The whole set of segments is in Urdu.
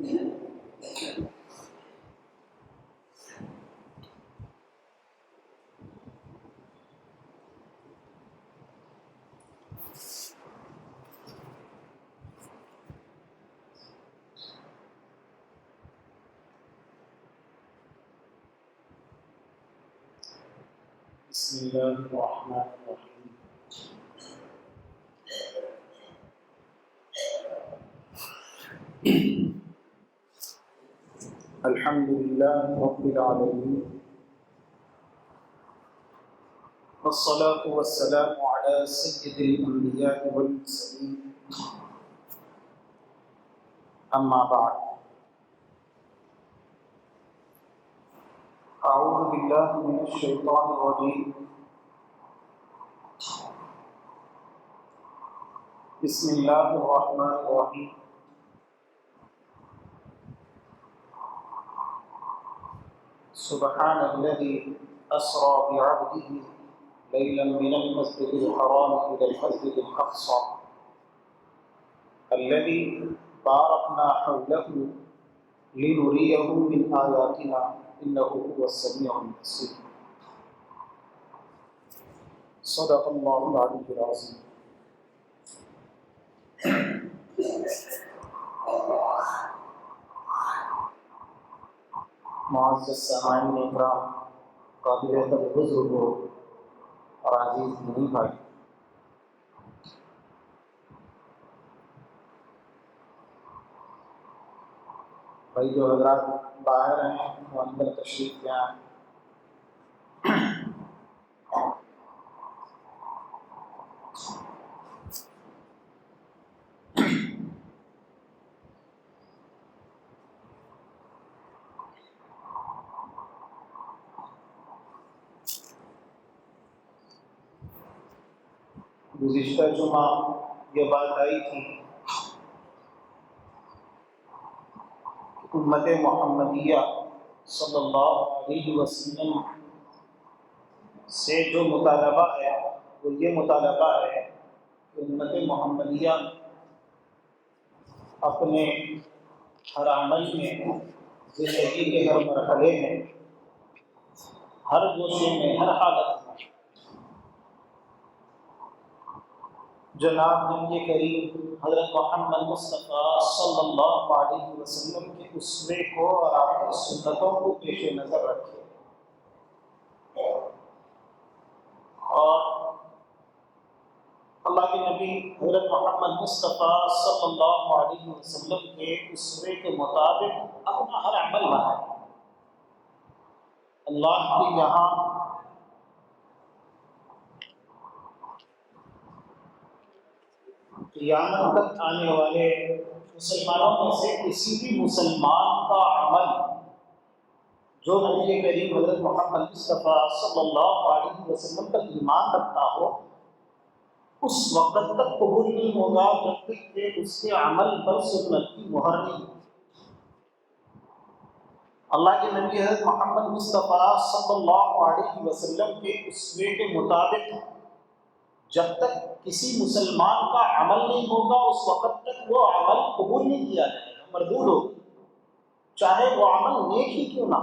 بسم اللہ الرحمن الرحیم۔ الحمد للہ رب العالمین، والصلاة والسلام علی سید الانبیاء والمرسلین، اما بعد۔ اعوذ باللہ من الشیطان الرجیم، بسم اللہ الرحمن الرحیم۔ سبحان الذي أسرى بعبده ليلا من المسجد الحرام إلى المسجد الأقصى الذي باركنا حوله لنريه من آياتنا إنه هو السميع البصير۔ صدق الله العلي العظيم۔ معزز سامعین اکرام، قابل قدر بزرگوں اور عزیز دینی بھائی، جو حضرات باہر ہیں وہ اندر تشریف لے آئیں۔ گزشتہ جمعہ یہ بات آئی تھی کہ امت محمدیہ صلی اللہ علیہ وسلم سے جو مطالبہ ہے وہ یہ مطالبہ ہے کہ امت محمدیہ اپنے ہر عمل میں، زندگی کے ہر مرحلے میں، ہر گوشے میں، ہر حالت میں جناب نبی کریم حضرت محمد مصطفیٰ صلی اللہ علیہ وسلم کے اسوے کو اور آپ کی سنتوں کو پیش نظر رکھے، اور اللہ کے نبی حضرت محمد مصطفیٰ صلی اللہ علیہ وسلم کے اسوے کے مطابق اپنا ہر عمل بنائے۔ اللہ کے یہاں قیامت تک آنے والے مسلمانوں میں سے کسی بھی مسلمان کا عمل جو نبی کریم حضرت محمد مصطفیٰ صلی اللہ علیہ وسلم پر ایمان رکھتا ہو، اس وقت تک قبول نہیں ہوگا جب تک کہ اس کے عمل پر سنت کی مہر نہیں۔ اللہ کے نبی حضرت محمد مصطفیٰ صلی اللہ علیہ وسلم کے اسوے کے مطابق جب تک کسی مسلمان کا عمل نہیں ہوگا اس وقت تک وہ عمل قبول نہیں کیا جائے گا، مردود ہوگا، چاہے وہ عمل نیک ہی کیوں نہ۔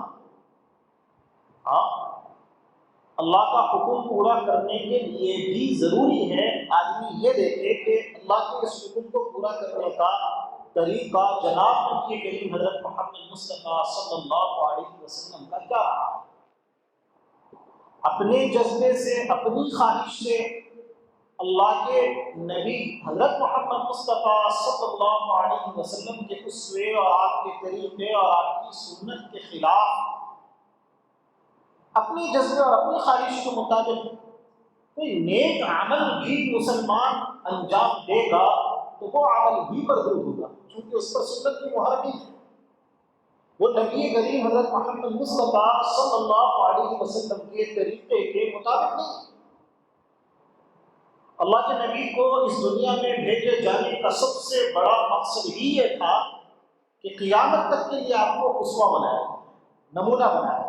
اللہ کا حکم پورا کرنے کے لیے بھی ضروری ہے آدمی یہ دیکھے کہ اللہ کے اس حکم کو پورا کرنے کا طریقہ جناب نبی کریم حضرت محمد مصطفیٰ صلی اللہ علیہ وسلم کا کیا رہا۔ اپنے جذبے سے، اپنی خواہش سے اللہ کے نبی حضرت محمد مصطفیٰ صلی اللہ علیہ وسلم کے اسوے اور آپ کے طریقے اور آپ کی سنت کے خلاف اپنی جذبے اور اپنی خواہش کے مطابق کوئی نیک عمل بھی مسلمان انجام دے گا تو وہ عمل بھی مردود ہوگا، کیونکہ اس پر سنت کی مہر نہیں ہے، وہ نبی کریم حضرت محمد مصطفیٰ صلی اللہ علیہ وسلم کے طریقے کے مطابق نہیں۔ اللہ کے نبی کو اس دنیا میں بھیجے جانے کا سب سے بڑا مقصد ہی یہ تھا کہ قیامت تک کے لیے آپ کو اسوہ بنایا، نمونہ بنایا،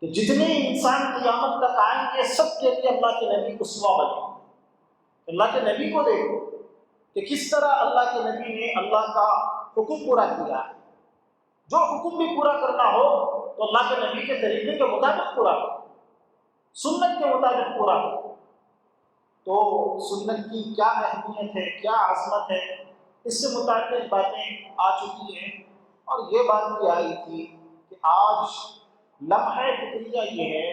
کہ جتنے انسان قیامت تک آئیں گے سب کے لیے اللہ کے نبی اسوہ بنے۔ اللہ کے نبی کو دیکھو کہ کس طرح اللہ کے نبی نے اللہ کا حکم پورا کیا ہے. جو حکم بھی پورا کرنا ہو تو اللہ کے نبی کے طریقے کے مطابق پورا کرو، سنت کے مطابق پورا کرو. تو سنت کی کیا اہمیت ہے، کیا عظمت ہے، اس سے متعلق باتیں آ چکی ہیں. اور یہ بات بھی آئی تھی کہ آج لمحہ فکریہ یہ ہے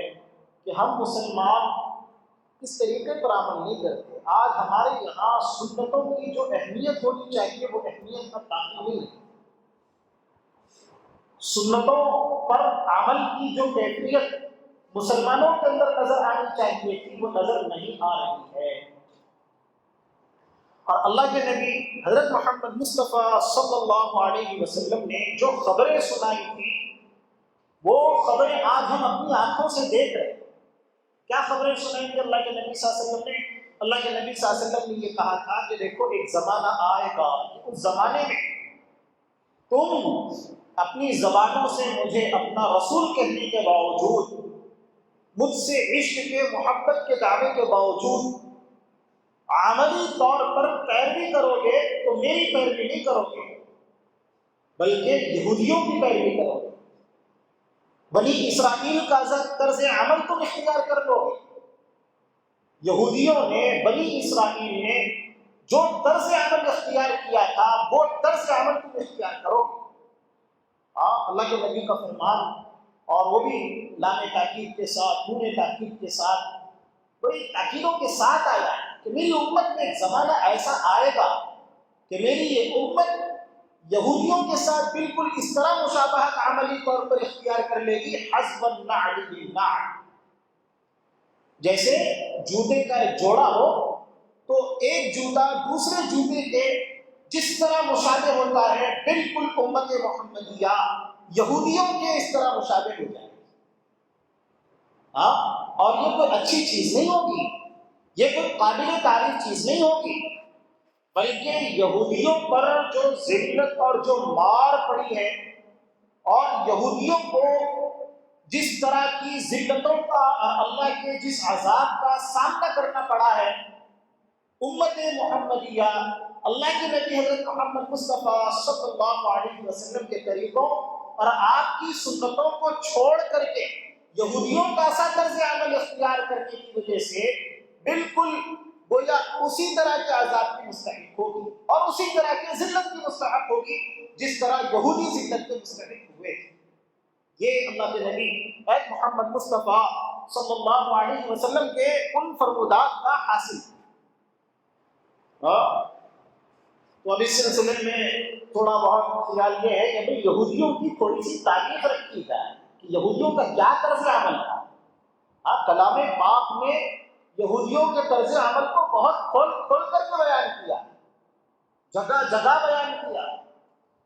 کہ ہم مسلمان اس طریقے پر عمل نہیں کرتے. آج ہمارے یہاں سنتوں کی جو اہمیت ہونی چاہیے وہ اہمیت اب باقی نہیں ہے. سنتوں پر عمل کی جو کیفیت مسلمانوں کے اندر نظر آنی چاہیے تھی وہ نظر نہیں آ رہی ہے. اور اللہ کے نبی حضرت محمد مصطفیٰ صلی اللہ علیہ وسلم نے جو خبریں سنائی تھی وہ خبریں آج ہم اپنی آنکھوں سے دیکھ رہے ہیں. کیا خبریں سنائی تھی اللہ کے نبی صلی اللہ علیہ وسلم نے؟ اللہ کے نبی صلی اللہ علیہ وسلم نے یہ کہا تھا کہ دیکھو ایک زمانہ آئے گا کہ اس زمانے میں تم اپنی زبانوں سے مجھے اپنا رسول کہنے کے باوجود، مجھ سے عشق کے محبت کے دعوے کے باوجود عملی طور پر پیروی کرو گے تو میری پیروی نہیں کرو گے بلکہ یہودیوں کی پیروی کرو گے. بنی اسرائیل کا طرز عمل تم اختیار کر لو گے. یہودیوں نے، بنی اسرائیل نے جو طرز عمل اختیار کیا تھا وہ طرز عمل تم اختیار کرو گے. اللہ کے نبی کا فرمان، اور وہ بھی لام تاکید کے ساتھ، نون تاکید کے ساتھ، بڑی تاکیدوں کے ساتھ آیا ہے کہ میری امت میں ایک زمانہ ایسا آئے گا کہ میری یہ امت یہودیوں کے ساتھ بالکل اس طرح مشابہت عملی طور پر اختیار کر لے گی، حسب النعل بالنعل. جیسے جوتے کا ایک جوڑا ہو تو ایک جوتا دوسرے جوتے کے جس طرح مشابہ ہوتا ہے بالکل امت محمدیہ یہودیوں کے اس طرح مشابہ ہو جائے. اور یہ کوئی اچھی چیز نہیں ہوگی، یہ کوئی قابل تعریف چیز نہیں ہوگی، بلکہ یہودیوں پر جو ذلت اور جو مار پڑی ہے اور یہودیوں کو جس طرح کی ذلتوں کا، اللہ کے جس عذاب کا سامنا کرنا پڑا ہے، امت محمدیہ اللہ کے نبی حضرت محمد مصطفیٰ صلی اللہ علیہ وسلم کے طریقوں اور آپ کی سنتوں کو چھوڑ کر کے یہودیوں کا ایسا طرز عمل اختیار کرنے کی وجہ سے بالکل گویا اسی طرح کے عذاب کی مستحق ہوگی اور اسی طرح کی ذلت کی مستحق ہوگی جس طرح یہودی ذلت کے مستحق ہوئے. یہ اللہ کے نبی محمد مصطفیٰ صلی اللہ علیہ وسلم کے ان فرمودات کا حاصل. تو اب اس سلسلے میں تھوڑا بہت خیال یہ ہے کہ یہودیوں کی تھوڑی سی تعریف رکھی جائے کہ یہودیوں کا کیا طرز عمل تھا. کلام پاک میں یہودیوں کے طرز عمل کو بہت کھول کر کے بیان کیا، جگہ جگہ بیان کیا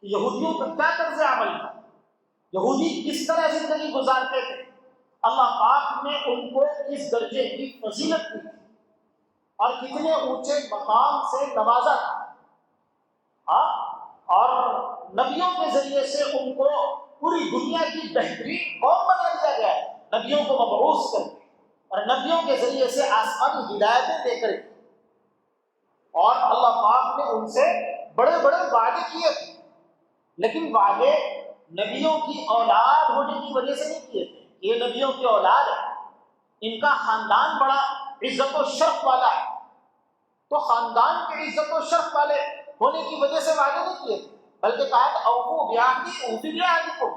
کہ یہودیوں کا کیا طرز عمل تھا، یہودی کس طرح زندگی گزارتے تھے. اللہ پاک نے ان کو کس درجے کی فضیلت دی تھی اور کتنے اونچے مقام سے نوازا تھا. اور نبیوں کے ذریعے سے ان کو پوری دنیا کی بہترین قوم بنا دیا گیا ہے، نبیوں کو مبعوث کر کے اور نبیوں کے ذریعے سے آسمانی ہدایتیں دے کر کے. اور اللہ پاک نے ان سے بڑے بڑے وعدے کیے تھے، لیکن وعدے نبیوں کی اولاد ہونے کی وجہ سے نہیں کیے تھے. یہ نبیوں کی اولاد ہے، ان کا خاندان بڑا عزت و شرف والا ہے، تو خاندان کے عزت و شرف والے ہونے کی وجہ سے وعدے نہیں کیے تھے، بلکہ کہا کہ اوفو بعہدی اوفی بعہدکم،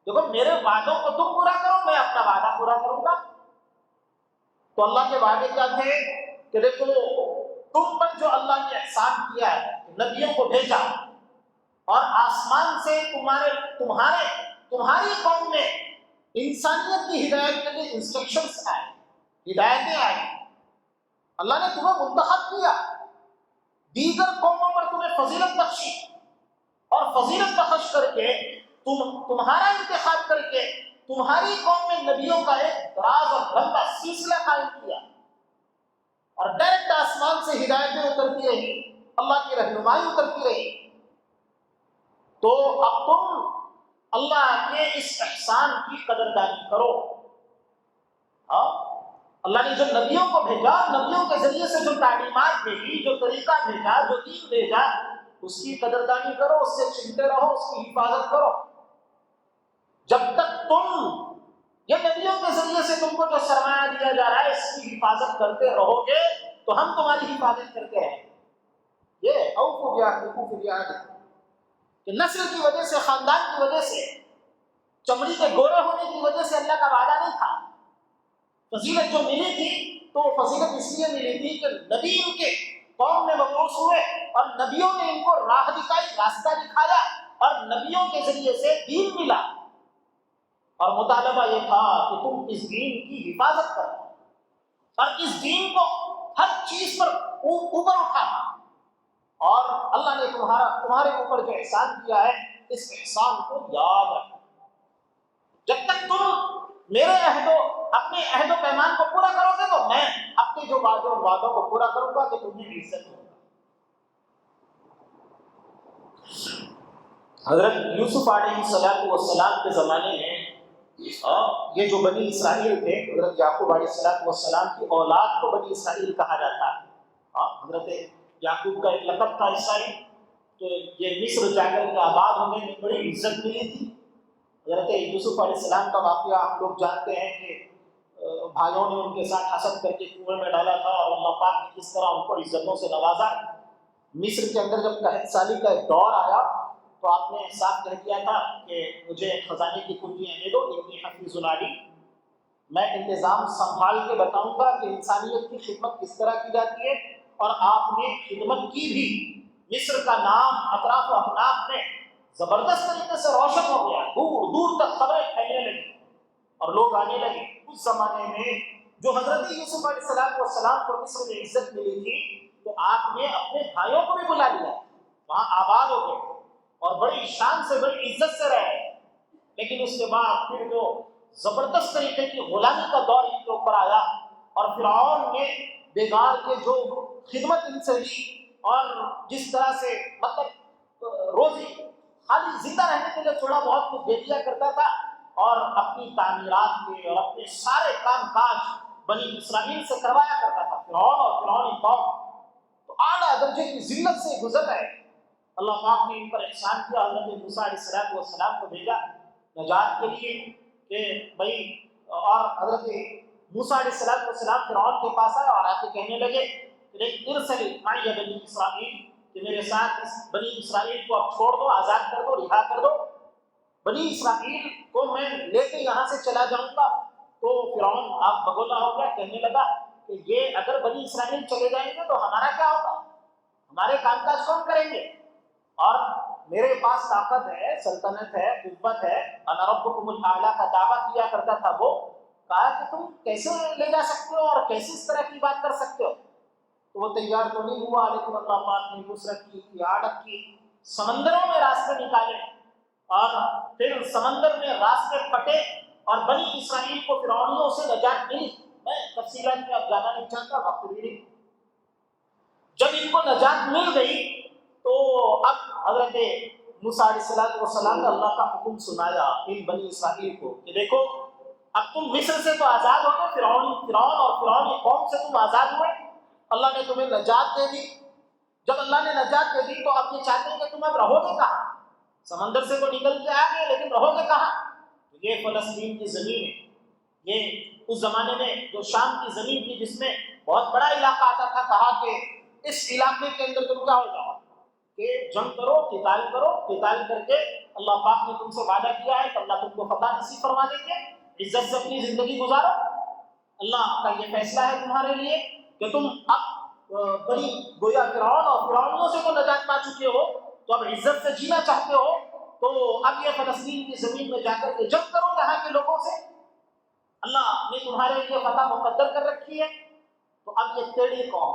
دیکھو میرے وعدوں کو تم پورا کرو، میں اپنا وعدہ پورا کروں گا. تو اللہ کے وعدے کیا تھے کہ دیکھو تم پر جو اللہ نے احسان کیا ہے، نبیوں کو بھیجا اور آسمان سے تمہاری قوم میں انسانیت کی ہدایت کے لیے انسٹرکشنز آئے، ہدایتیں آئی. اللہ نے تمہیں منتخب کیا، دیگر قوموں پر تمہیں فضیلت بخشی اور فضیلت بخش کر کے تمہارا انتخاب کر کے تمہاری قوم میں نبیوں کا ایک دراز اور لمبا سلسلہ قائم کیا اور ڈائریکٹ آسمان سے ہدایتیں اترتی رہی، اللہ کی رہنمائی اترتی رہی. تو اب تم اللہ کے اس احسان کی قدردانی کرو. اللہ نے جو نبیوں کو بھیجا، نبیوں کے ذریعے سے جو تعلیمات بھیجی، جو طریقہ بھیجا، جو دین بھیجا، اس کی قدردانی کرو، اس سے چنتے رہو، اس کی حفاظت کرو۔ جب تک تم یہ نبیوں کے ذریعے سے تم کو جو سرمایہ دیا جا رہا ہے اس کی حفاظت کرتے رہو گے تو ہم تمہاری حفاظت کرتے رہیں گے۔ یہ اوفوا بعہدکم فی عہدکم، کہ نسل کی وجہ سے، خاندان کی وجہ سے، چمڑی کے گورے ہونے کی وجہ سے اللہ کا وعدہ نہیں تھا۔ فضیلت جو ملی تھی تو فضیلت اس لیے ملی تھی کہ نبی ان کے قوم میں مبعوث ہوئے اور نبیوں نے ان کو راہ دکھائی، راستہ دکھایا، اور نبیوں کے ذریعے سے دین ملا، اور مطالبہ یہ تھا کہ تم اس دین کی حفاظت کرو اور اس دین کو ہر چیز پر اوپر اٹھانا، اور اللہ نے تمہارے اوپر جو احسان کیا ہے اس احسان کو یاد رکھو۔ جب تک تم میرے اپنے عہد و پیمان کو پورا کرو گے تو میں اپنے جو وعدے اور وعدوں کو پورا کروں گا کہ تمہیں عزت ہوگا۔ حضرت یوسف علیہ السلام کے زمانے میں یہ جو بنی اسرائیل تھے، حضرت یعقوب علیہ السلام کی اولاد کو بنی اسرائیل کہا جاتا ہے۔ حضرت یعقوب کا ایک لقب تھا اسرائیل، تو یہ مصر جا کر کے آباد ہونے میں بڑی عزت ملی تھی۔ حضرت یوسف علیہ السلام کا واقعہ ہم لوگ جانتے ہیں کہ بھائیوں نے ان کے ساتھ حسد کر کے کنویں میں ڈالا تھا، اور اللہ پاک نے کس طرح ان کو عزتوں سے نوازا۔ مصر کے اندر جب قحط سالی کا ایک دور آیا تو آپ نے صاف کہہ دیا تھا کہ مجھے خزانے کی کنجیاں دے دو، انی حفیظ علی، میں انتظام سنبھال کے بتاؤں گا کہ انسانیت کی خدمت کس طرح کی جاتی ہے۔ اور آپ نے خدمت کی بھی، مصر کا نام اطراف و اکناف میں زبردست طریقے سے روشن ہو گیا، دور دور تک خبریں پھیلنے لگی اور لوگ آنے لگے۔ اس زمانے میں جو حضرت یوسف علیہ السلام کو مصر میں عزت ملی تھی تو آپ نے اپنے بھائیوں کو بھی بلا لیا، وہاں آباد ہو گئے اور بڑی شان سے، بڑی عزت سے رہے۔ لیکن اس کے بعد پھر جو زبردست طریقے کی غلامی کا دور ان کے اوپر آیا، اور فرعون نے بیگار کے جو خدمت ان سے لی اور جس طرح سے مطلب روزی خالی زندہ رہنے کے لیے تھوڑا بہت کچھ دے دیا کرتا تھا، اور اپنی تعمیرات کے اور اپنے سارے کام کاج بنی اسرائیل سے کروایا کرتا تھا۔ فرعون اور فرعونی قوم تو اعلیٰ درجے کی ذلت سے گزر رہے۔ اللہ پاک نے ان پر احسان کیا، حضرت موسیٰ علیہ السلام کو بھیجا نجات کے لیے کہ بھائی، اور حضرت موسیٰ علیہ السلام فرعون کے پاس آئے اور آ کے کہنے لگے ارسل معی بنی اسرائیل، کہ میرے ساتھ اس بنی اسرائیل کو اب چھوڑ دو، آزاد کر دو، رہا کر دو، بنی اسرائیل کو میں لے کے یہاں سے چلا جاؤں گا۔ تو فرعون آپ بگولا ہو گیا، کہنے لگا کہ یہ اگر بنی اسرائیل چلے جائیں گے تو ہمارا کیا ہوگا، ہمارے کام کاج کون کریں گے، اور میرے پاس طاقت ہے، سلطنت ہے، قوت ہے، انا ربکم الاعلی کا دعویٰ کیا کرتا تھا وہ۔ کہا کہ تم کیسے لے جا سکتے ہو اور کیسے اس طرح کی بات کر سکتے ہو؟ تو وہ تیار تو نہیں ہوا، لیکن اللہ پاک نے نصرت کی، قیادت کی، سمندروں میں راستے نکالے، اور پھر سمندر میں راستے پٹے اور بنی اسرائیل کو فرعونیوں سے نجات ملی۔ میں تفصیلات میں اب جانا نہیں چاہتا، وقت بھی نہیں۔ جب ان کو نجات مل گئی تو اب حضرت موسیٰ علیہ السلام نے اللہ کا حکم سنایا ان بنی اسرائیل کو کہ دیکھو اب تم مصر سے تو آزاد ہو گئے، فرعون اور فرعونی قوم سے تم آزاد ہوئے، اللہ نے تمہیں نجات دے دی۔ جب اللہ نے نجات دے دی تو اب یہ چاہتے ہیں کہ تم اب رہو گے کہاں؟ سمندر سے تو نکل کے آ گئے، لیکن رہو گے کہاں؟ یہ فلسطین کی زمین ہے، یہ اس زمانے میں جو شام کی زمین تھی جس میں بہت بڑا علاقہ آتا تھا، کہا کہ اس علاقے کے اندر تم کیا ہو جاؤ کہ جنگ کرو، قتال کر کے اللہ پاک نے تم سے وعدہ کیا ہے کہ اللہ تم کو فتح نصیب فرما دیں گے، عزت سے اپنی زندگی گزارو۔ اللہ کا یہ فیصلہ ہے تمہارے لیے کہ تم اب بڑی گویا فرعون اور فرعونیوں سے تو نجات پا چکے ہو، تو اب عزت سے جینا چاہتے ہو، تو اب یہ فلسطین کی زمین میں جا کر کے جنگ کرو یہاں کے لوگوں سے، اللہ نے تمہارے لیے فتح مقدر کر رکھی ہے۔ تو اب یہ ٹیڑھی قوم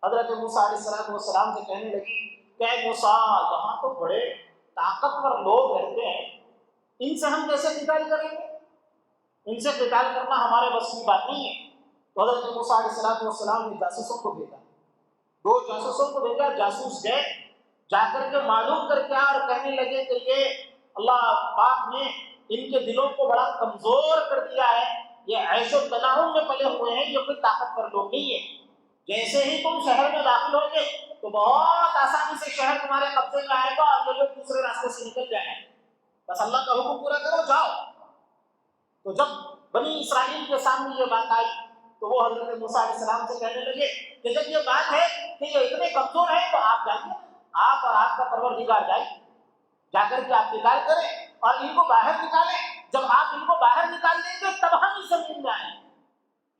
حضرت موسیٰ علیہ السلام سے کہنے لگی کہ اے موسیٰ، یہاں تو بڑے طاقتور لوگ رہتے ہیں، ان سے ہم کیسے قتال کریں گے؟ ان سے قتال کرنا ہمارے بس کی بات نہیں ہے۔ تو حضرت موسیٰ علیہ السلام نے جاسوسوں کو بھیجا، 2 جاسوسوں کو بھیجا، جاسوس گئے، جا کر کے معلوم کر کے اور کہنے لگے کہ یہ اللہ پاک نے ان کے دلوں کو بڑا کمزور کر دیا ہے، یہ عیش و تنعم میں پلے ہوئے ہیں، یہ کوئی طاقتور لوگ نہیں ہے۔ جیسے ہی تم شہر میں داخل ہوگے تو بہت آسانی سے شہر تمہارے قبضے میں آئے گا اور یہ لوگ دوسرے راستے سے نکل جائیں گے، بس اللہ کا حکم پورا کرو، جاؤ۔ تو جب بنی اسرائیل کے سامنے یہ بات آئی تو وہ حضرت موسیٰ علیہ السلام سے کہنے لگے کہ جب یہ بات ہے کہ یہ اتنے کمزور ہیں تو آپ جائیے، آپ اور آپ کا پروردگار جائیں، جا کر کے آپ نکال کریں اور ان کو باہر نکالیں۔ جب آپ ان کو باہر نکال دیں گے تب ہم اس زمین میں آئیں گے۔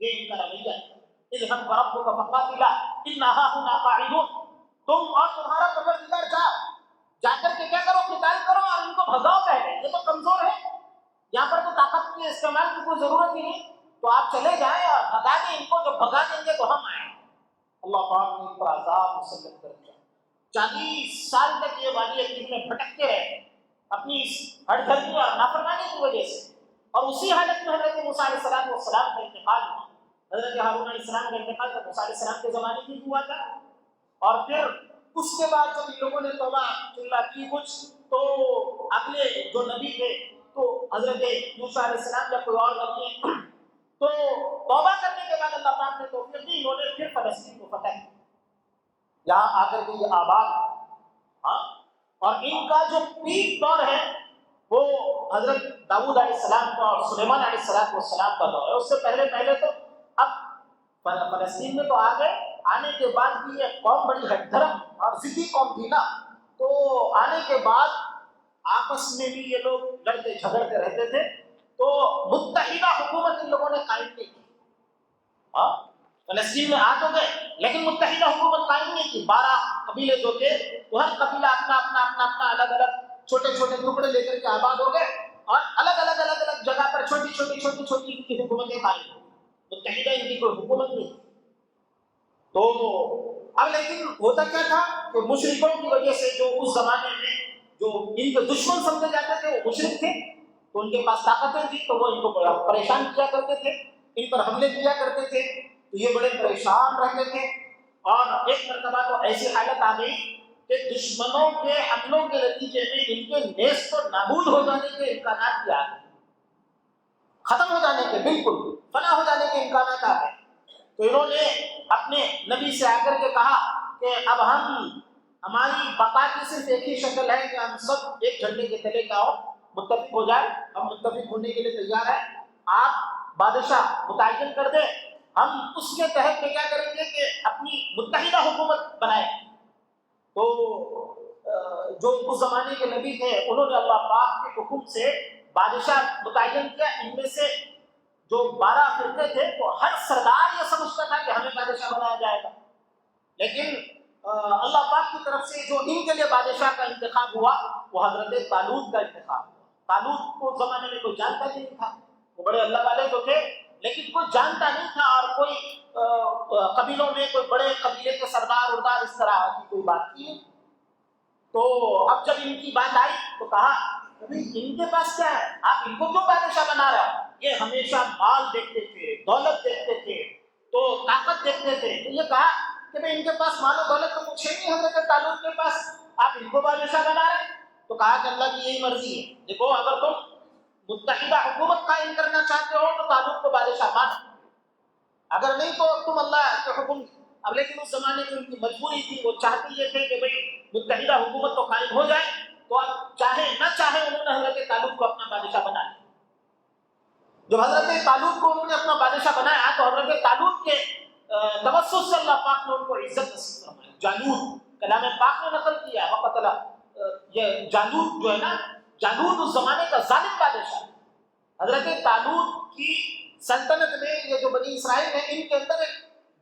یہ ان کا رویہ ہے۔ اذهب وربك فقاتلا إنا هاهنا قاعدون، تم اور تمہارا پروردگار جاؤ، جا کر کے کیا کرو، قتال کرو اور ان کو بھگاؤ پہلے، یہ تو کمزور ہے، یہاں پر تو طاقت کے استعمال کی کوئی ضرورت ہی نہیں، تو آپ چلے جائیں اور بھگا دیں ان کو، جب بھگا دیں گے تو ہم آئیں۔ اللہ پاک نے ان پر عذاب مسلط کر دیا، 40 سال تک یہ وادی عقیق میں بھٹکتے رہے اپنی اس ہٹ دھرمی اور نافرمانی کی وجہ سے، اور اسی حالت میں حضرت موسیٰ علیہ السلام کا انتقال ہوا۔ حضرت ہارون علیہ السلام کا انتقال تو موسیٰ علیہ السلام کے زمانے میں ہوا تھا، اور پھر اس کے بعد جب ان لوگوں نے توبہ اللہ کی کچھ، تو اگلے جو نبی تھے تو حضرت موسیٰ علیہ السلام جب کوئی اور نبی ہے تو توبہ کرنے کے بعد اللہ پاک نے توفیق دی، انہوں نے پھر فلسطین کو فتح کیا، یہاں آ کر کے یہ آباد، ہاں، اور ان کا جو پیک دور ہے وہ حضرت داؤد علیہ السلام کا اور سلیمان علیہ السلام کا دور ہے۔ اس سے پہلے تو اب فلسطین میں تو آ گئے، آنے کے بعد بھی یہ قوم بڑی ہٹ دھرم اور ضدی قوم تھی نا، تو آنے کے بعد آپس میں بھی یہ لوگ لڑتے جھگڑتے رہتے تھے، تو متحدہ حکومت ان لوگوں نے قائم نہیں کی۔ ہاں، فلسطین میں آ تو گئے لیکن متحدہ حکومت قائم نہیں کی۔ 12 قبیلے جو تھے تو ہر قبیلہ اپنا الگ الگ چھوٹے چھوٹے ٹکڑے لے کر کے آباد ہو گئے، اور الگ الگ جگہ پر چھوٹی چھوٹی ان کی حکومتیں قائم ہو، متحدہ ان کی کوئی حکومت نہیں۔ تو اب لیکن ہوتا کیا تھا کہ مشرکوں کی وجہ سے، جو اس زمانے میں جو ان کے دشمن سمجھے جاتے تھے وہ مشرک تھے، تو ان کے پاس طاقتیں تھیں تو وہ ان کو پریشان کیا کرتے تھے، ان پر حملے کیا کرتے تھے، تو یہ بڑے پریشان رہتے تھے۔ اور ایک مرتبہ تو ایسی حالت آ گئی کہ دشمنوں کے حملوں کے نتیجے میں ان کے نیست و نابود ہو جانے کے امکانات بھی آ گئے، ختم ہو جانے کے، بالکل فنا ہو جانے کے امکانات آ گئے۔ تو انہوں نے اپنے نبی سے آ کر کے کہا کہ اب ہماری بقا کی صرف ایک ہی شکل ہے کہ ہم سب ایک جھنڈے کے تلے کا متفق ہو جائے، ہم متفق ہونے کے لیے تیار ہیں، آپ بادشاہ متعین کر دیں، ہم اس کے تحت میں کیا کریں گے کہ اپنی متحدہ حکومت بنائیں۔ تو جو اس زمانے کے نبی تھے انہوں نے اللہ پاک کے حکم سے بادشاہ متعین کیا۔ ان میں سے جو 12 فرقے تھے تو ہر سردار یہ سمجھتا تھا کہ ہمیں بادشاہ بنایا جائے گا، لیکن اللہ پاک کی طرف سے جو ان کے لیے بادشاہ کا انتخاب ہوا وہ حضرت طالوت کا انتخاب ہوا۔ طالوت کو اس زمانے میں کوئی جانتا نہیں تھا، وہ بڑے اللہ والے تو تھے لیکن کوئی جانتا نہیں تھا، اور کوئی قبیلوں میں کوئی بڑے قبیلے کے سردار اردار اس طرح کی کوئی بات کی۔ تو اب جب ان کی بات آئی تو کہا ان کے پاس کیا ہے، آپ ان کو کیوں بادشاہ بنا رہے ہو؟ یہ ہمیشہ مال دیکھتے تھے، دولت دیکھتے تھے، تو طاقت دیکھتے تھے۔ تو یہ کہا کہ ان کے پاس مال و دولت تو کچھ ہے نہیں حضرت طالوت کے پاس، آپ ان کو بادشاہ بنا رہے ہیں؟ تو کہا کہ اللہ کی یہی مرضی ہے، دیکھو اگر تم متحدہ حکومت قائم کرنا چاہتے ہو تو طالوت کو بادشاہ مانو، اگر نہیں تو تم اللہ کے حکم۔ اب لیکن اس زمانے میں ان کی مجبوری تھی، وہ چاہتے یہ تھے کہ بھئی متحدہ حکومت تو قائم ہو جائے، تو اب چاہے نہ چاہے انہوں نے حضرت طالوت کو اپنا بادشاہ بنا لیا۔ جب حضرت طالوت کو انہوں نے اپنا بادشاہ بنایا تو حضرت طالوت کے توسط سے اللہ پاک نے ان کو عزت نصیب فرمائی۔ جالوت کلام پاک نے نقل کیا ہے، وقت یہ جالوت جو ہے نا، جالوت اس زمانے کا ظالم بادشاہ، حضرت طالوت کی سلطنت میں یہ جو بنی اسرائیل ہے ان کے اندر ایک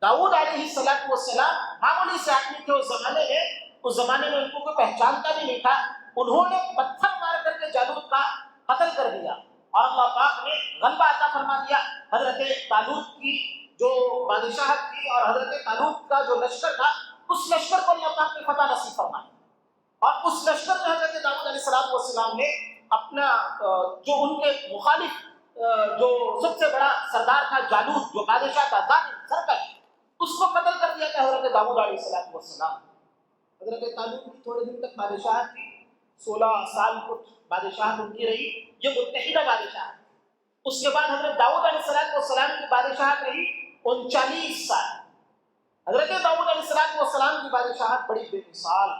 داؤد علیہ السلام معمولی سے آدمی تھے اس زمانے میں ان کو کوئی پہچانتا بھی نہیں تھا، انہوں نے پتھر مار کر کے جالوت کا قتل کر دیا، اور اللہ پاک نے غلبہ عطا فرما دیا۔ حضرت طالوت کی جو بادشاہت تھی اور حضرت طالوت کا جو لشکر تھا، اس لشکر کو اللہ پاک نے فتح نصیب فرمایا، اور اس لشکر میں حضرت داؤد علیہ السلام نے اپنا جو ان کے مخالف جو سب سے بڑا سردار تھا جالوت، جو بادشاہ کا ظالم سرکش، اس کو قتل کر دیا تھا حضرت داؤد علیہ السلام۔ حضرت طالوت کی تھوڑے دن تک بادشاہت تھی، 16 سال کچھ بادشاہت ان کی رہی، یہ متحدہ بادشاہت۔ اس کے بعد حضرت داؤد علیہ السلام کی بادشاہت رہی 39 سال، حضرت داؤد علیہ السلام کی بادشاہت بڑی بے مثال،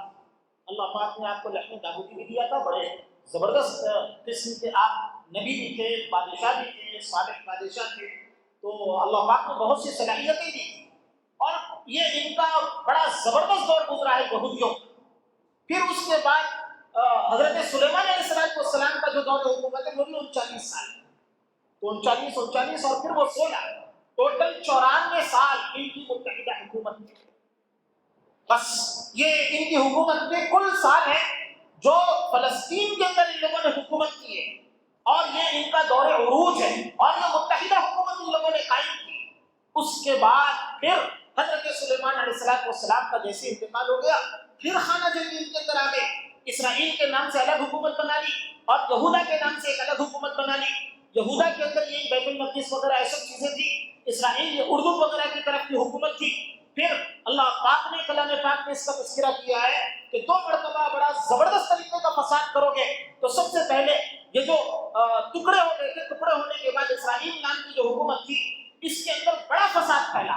اللہ پاک نے آپ کو لحم داؤدی بھی دیا تھا، بڑے زبردست قسم کے آپ نبی بھی تھے، بادشاہ بھی تھے، صالح بادشاہ تھے، تو اللہ پاک نے بہت سی صلاحیتیں دی تھی، اور یہ ان کا بڑا زبردست دور گزرا ہے یہودیوں کا۔ پھر اس کے بعد حضرت سلیمان علیہ السلام کا جو دور حکومت ہے وہ بھی 39 سال، تو 39 اور پھر وہ 16، ٹوٹل 94 سال ان کی متحدہ حکومت تھی۔ بس یہ ان کی حکومت کے کل سال ہیں جو فلسطین کے اندر ان لوگوں نے حکومت کی ہے، اور یہ ان کا دور عروج ہے، اور یہ متحدہ حکومت ان لوگوں نے قائم کی۔ اس کے بعد پھر حضرت سلیمان علیہ السلام کا جیسے انتقال ہو گیا، پھر خانہ جنگی ان کے اندر آ گئے، اسرائیل کے نام سے الگ حکومت بنا لی، اور یہودا کے نام سے ایک الگ حکومت بنا لی۔ یہودا کے اندر یہ بیت المقدس وغیرہ ایسا چیزیں تھی، اسرائیل یہ اردو وغیرہ کی طرف کی حکومت تھی۔ پھر اللہ پاک نے کلام پاک میں اس کا تذکرہ کیا ہے کہ 2 مرتبہ بڑا زبردست طریقے کا فساد کرو گے، تو سب سے پہلے یہ جو ٹکڑے ہو گئے تھے، ٹکڑے ہونے کے بعد اسرائیل نام کی جو حکومت تھی اس کے اندر بڑا فساد پھیلا،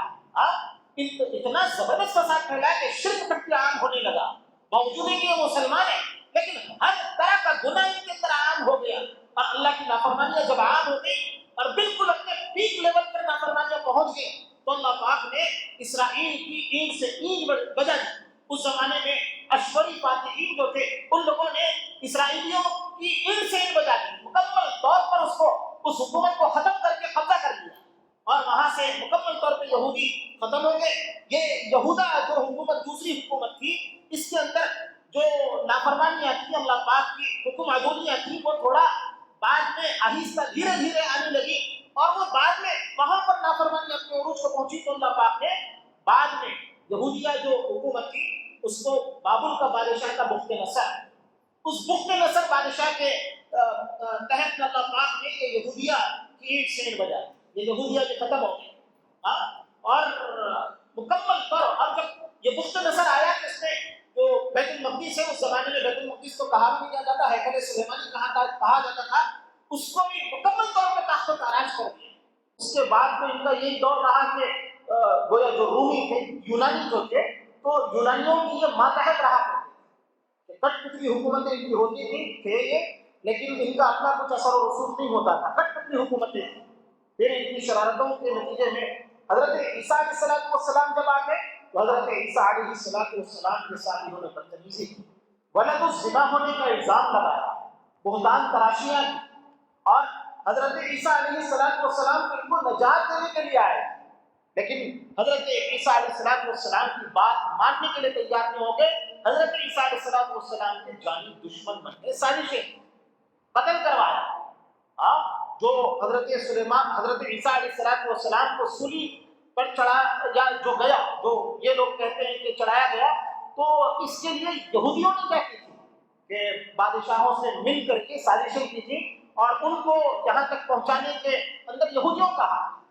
اتنا زبردست فساد پھیلا کہ شرک تک عام ہونے لگا، باوجود کہ یہ مسلمان ہیں لیکن ہر طرح کا گناہ ان کے اندر عام ہو گیا، اور اللہ کی نافرمانیاں جب عام ہو گئی اور بالکل اپنے پیک لیول پر نافرمانیاں پہنچ گئی، تو اللہ پاک نے اسرائیل کی اینٹ سے اینٹ بجا دی۔ اس زمانے میں اشوری فاتحین جو تھے ان لوگوں نے اسرائیلیوں کی اینٹ سے اینٹ بجا دی، مکمل طور پر اس حکومت کو ختم کر کے قبضہ کر لیا، اور وہاں سے مکمل طور پہ یہودی ختم ہو گئے۔ یہ یہودا جو حکومت دوسری حکومت تھی، اس کے اندر جو نافرمانیاں تھیں، اللہ پاک کی حکم عدولیاں تھیں، وہ تھوڑا بعد میں آہستہ دھیرے دھیرے آنے لگی، اور وہ بعد میں وہاں پر نافرمانی اپنے عروج کو پہنچی، تو اللہ پاک نے بعد میں یہودیہ جو حکومت تھی اس کو بابل کا بادشاہ کا بخت نصر، اس بخت نصر بادشاہ کے تحت اللہ پاک نے یہ یہودیہ کی اینٹ سے اینٹ بجا، یہ یہودیہ بھی ختم ہو گئے، اور مکمل طور، اور جب یہ بخت نصر آیا کہ اس نے جو بیت المقدس ہے، اس زمانے میں بیت المقدس تو کہا بھی نہیں جاتا تھا، ہیکل سلیمانی کہا جاتا تھا، اس کو بھی مکمل طور پہ تخت و تاراج کر دیا۔ اس کے بعد میں ان کا یہی دور رہا کہ گویا جو رومی تھے، یونانی جو تھے، تو یونانیوں کی یہ ماتحت رہا کرتے تھے، کٹ پتلی حکومتیں ان کی ہوتی تھے یہ، لیکن ان کا اپنا کچھ اثر و رسوخ نہیں ہوتا تھا، کٹ پتلی حکومتیں تھیں۔ پھر ان کی شرارتوں کے نتیجے میں حضرت عیسیٰ علیہ السلام جب آ گئے تو حضرت عیسیٰ علیہ السلام کے ساتھ انہوں نے بدتمیزی کی، ولد الزنا ہونے کا الزام لگایا، بہتان تراشیاں کی، اور حضرت عیسیٰ علیہ السلام کو ان کو نجات دینے کے لیے آئے، لیکن حضرت عیسیٰ علیہ السلام کی بات ماننے کے لیے تیار نہیں ہو گئے۔ حضرت عیسیٰ علیہ السلام کے جانی دشمن بن گئے، سازشیں قتل کروایا، جو حضرت عیسیٰ علیہ السلام کو سولی پر چڑھا یا جو گیا، جو یہ لوگ کہتے ہیں کہ چڑھایا گیا، تو اس کے لیے یہودیوں نے کیا کی تھی کہ بادشاہوں سے مل کر کے سازشیں کی تھی، اور ان کو یہاں تک پہنچانے کے اندر یہودیوں کا ہاتھ،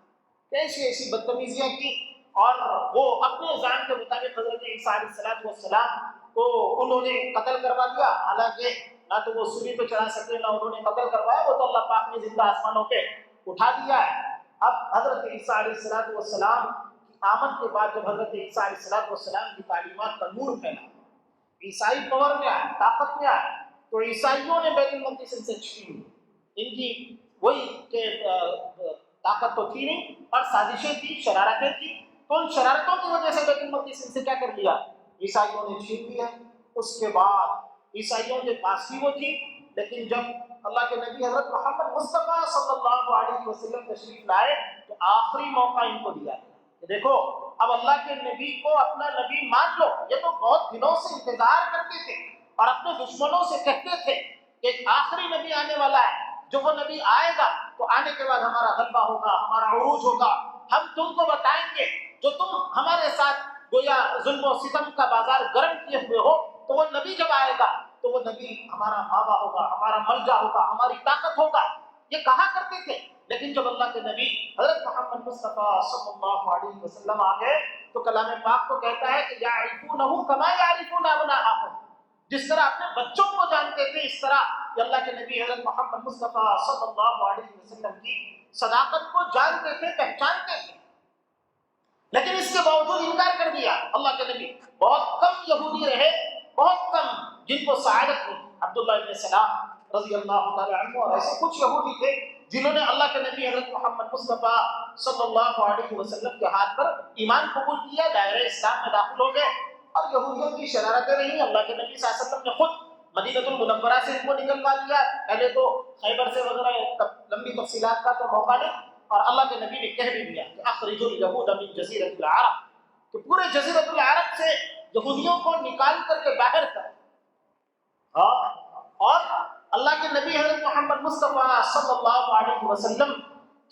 ایسی ایسی بدتمیزیاں کی، اور وہ اپنے ذات کے مطابق حضرت عیسیٰ علیہ السلام کو انہوں نے قتل کروا دیا، حالانکہ نہ تو وہ سولی پہ چڑھا سکے نہ انہوں نے قتل کروایا، وہ تو اللہ پاک نے زندہ آسمانوں پہ اٹھا دیا ہے۔ اب حضرت عیسیٰ علیہ السلام کی آمد کے بعد جب حضرت عیسیٰ علیہ السلام کی تعلیمات کا نور پھیلا، عیسائی پاور میں آئے، طاقت میں آئے، تو عیسائیوں نے بیت المقدس ان سے چھین، ان کی وہی کہ طاقت تو تھی نہیں، اور سازشیں تھی، شرارتیں تھی، تو ان شرارتوں کی وجہ سے بیت المقدس ان سے کیا کر لیا، عیسائیوں نے چھین لیا۔ اس کے بعد عیسائیوں کے پاس ہی وہ تھی، لیکن جب اللہ کے نبی حضرت محمد مصطفیٰ صلی اللہ علیہ وسلم تشریف لائے تو آخری موقع ان کو دیا کہ دیکھو اب اللہ کے نبی کو اپنا نبی مان لو۔ یہ تو بہت دنوں سے انتظار کرتے تھے اور اپنے دشمنوں سے کہتے تھے کہ ایک آخری نبی آنے والا ہے، جو وہ نبی آئے گا تو آنے کے بعد ہمارا غلبہ ہوگا، ہمارا عروج ہوگا، ہم تم کو بتائیں گے جو تم ہمارے ساتھ گویا ظلم و ستم کا بازار گرم کیے ہوئے ہو، تو وہ نبی جب آئے گا تو وہ نبی ہمارا بابا ہوگا، ہمارا ملجا ہوگا، ہماری طاقت ہوگا، یہ کہا کرتے تھے۔ لیکن جب اللہ کے نبی حضرت محمد مصطفیٰ صلی اللہ علیہ وسلم آ گئے تو کلام پاک کو کہتا ہے کہ یعرفونہ کما یعرفون ابناءہم، جس طرح اپنے بچوں کو جانتے تھے اس طرح کہ اللہ کے نبی حضرت محمد مصطفیٰ صلی اللہ علیہ وسلم کی صداقت کو جانتے تھے، پہچانتے تھے۔ لیکن اس کے باوجود انکار کر دیا اللہ کے نبی. بہت کم یہودی رہے، بہت کم جن کو سعادت ملی. عبداللہ ابن سلام رضی اللہ تعالی عنہ اور ایسے کچھ یہودی تھے جنہوں نے اللہ کے نبی حضرت محمد مصطفیٰ صلی اللہ علیہ وسلم کے ہاتھ پر ایمان قبول کیا، دائرہ اسلام میں داخل ہو گئے. اور یہودیوں کی شرارتیں رہی. اللہ کے نبی صلی اللہ علیہ وسلم نے خود مدینہ المنورہ سے ان کو نکلوا دیا. پہلے تو خیبر سے وغیرہ لمبی تفصیلات کا تو موقع نہیں، اور اللہ کے نبی نے کہہ بھی دیا کہ اخرجوا الیہود من جزیرۃ العرب، کہ پورے جزیرۃ العرب سے یہودیوں کو نکال کر کے باہر کر. اور اللہ کے نبی حضرت محمد مصطفیٰ صلی اللہ علیہ وسلم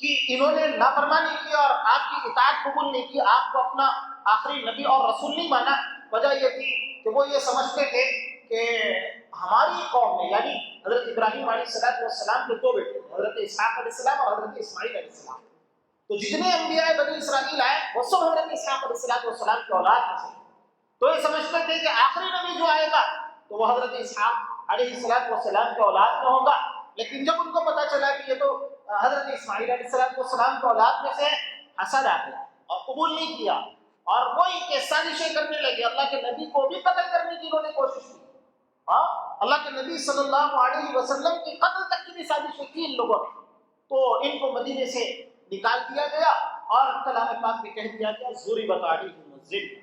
کی انہوں نے نافرمانی کی اور آپ کی اطاعت قبول نہیں کی، آپ کو اپنا آخری نبی اور رسول نہیں مانا. وجہ یہ تھی کہ وہ یہ سمجھتے تھے کہ ہماری قوم میں، یعنی حضرت ابراہیم علیہ السلام کے دو بیٹے، حضرت اسحاق علیہ السلام اور حضرت اسماعیل علیہ السلام، تو جتنے انبیاء بنی اسرائیل آئے وہ سب حضرت اسحاق علیہ السلام کے اولاد میں سے. تو یہ سمجھتے تھے کہ آخری نبی جو آئے گا تو وہ حضرت اسحاق علیہ السلام کے اولاد میں ہوگا. لیکن جب ان کو پتا چلا کہ یہ تو حضرت اسماعیل علیہ السلام کے اولاد میں سے، حسد آ گیا اور قبول نہیں کیا، اور وہی کے سازشیں کرنے لگے. اللہ کے نبی کو بھی قتل کرنے کی انہوں نے کوشش کی. اللہ کے نبی صلی اللہ علیہ وسلم کی قتل تک کی بھی سازشیں کی ان لوگوں نے. تو ان کو مدینے سے نکال دیا گیا اور کلام پاک میں کہہ دیا گیا ضربت علیہم الذلہ.